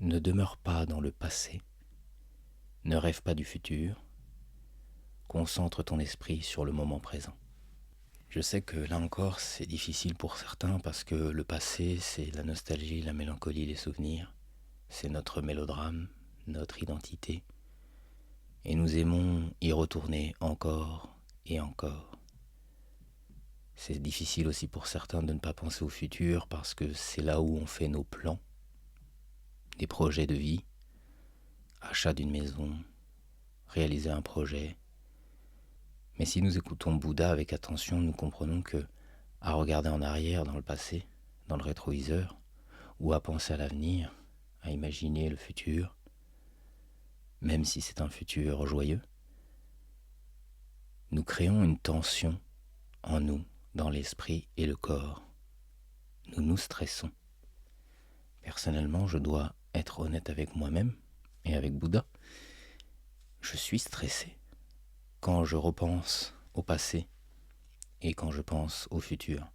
Ne demeure pas dans le passé, ne rêve pas du futur, concentre ton esprit sur le moment présent. Je sais que là encore c'est difficile pour certains parce que le passé c'est la nostalgie, la mélancolie, les souvenirs, c'est notre mélodrame, notre identité, et nous aimons y retourner encore et encore. C'est difficile aussi pour certains de ne pas penser au futur parce que c'est là où on fait nos plans, des projets de vie, achat d'une maison, réaliser un projet. Mais si nous écoutons Bouddha avec attention, nous comprenons que, à regarder en arrière dans le passé, dans le rétroviseur, ou à penser à l'avenir, à imaginer le futur, même si c'est un futur joyeux, nous créons une tension en nous, dans l'esprit et le corps. Nous nous stressons. Personnellement, je dois être honnête avec moi-même et avec Bouddha. Je suis stressé quand je repense au passé et quand je pense au futur.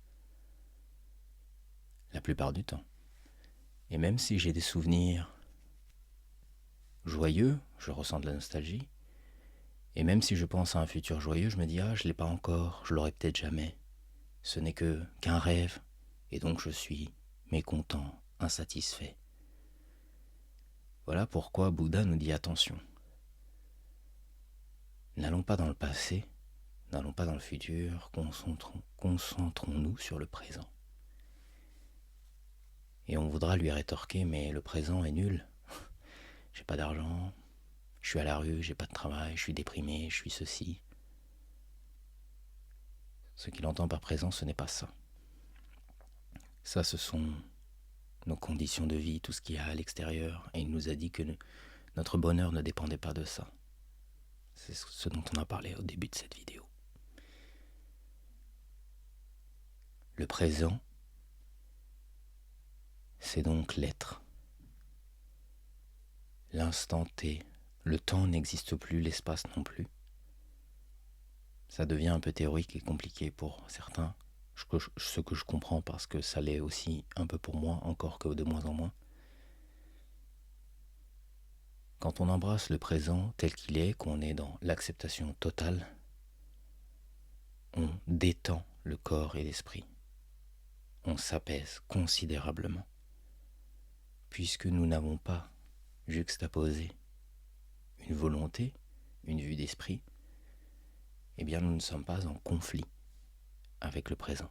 La plupart du temps. Et même si j'ai des souvenirs joyeux, je ressens de la nostalgie. Et même si je pense à un futur joyeux, je me dis ah, je l'ai pas encore, je l'aurai peut-être jamais. Ce n'est qu'un rêve, et donc je suis mécontent, insatisfait. Voilà pourquoi Bouddha nous dit attention. N'allons pas dans le passé, n'allons pas dans le futur, concentrons-nous sur le présent. Et on voudra lui rétorquer, mais le présent est nul. J'ai pas d'argent, je suis à la rue, j'ai pas de travail, je suis déprimé, je suis ceci. Ce qu'il entend par présent, ce n'est pas ça. Ça, ce sont nos conditions de vie, tout ce qu'il y a à l'extérieur. Et il nous a dit que notre bonheur ne dépendait pas de ça. C'est ce dont on a parlé au début de cette vidéo. Le présent, c'est donc l'être. L'instant T, le temps n'existe plus, l'espace non plus. Ça devient un peu théorique et compliqué pour certains, ce que je comprends parce que ça l'est aussi un peu pour moi, encore que de moins en moins. Quand on embrasse le présent tel qu'il est, qu'on est dans l'acceptation totale, on détend le corps et l'esprit. On s'apaise considérablement, puisque nous n'avons pas juxtaposé une volonté, une vue d'esprit, eh bien nous ne sommes pas en conflit avec le présent.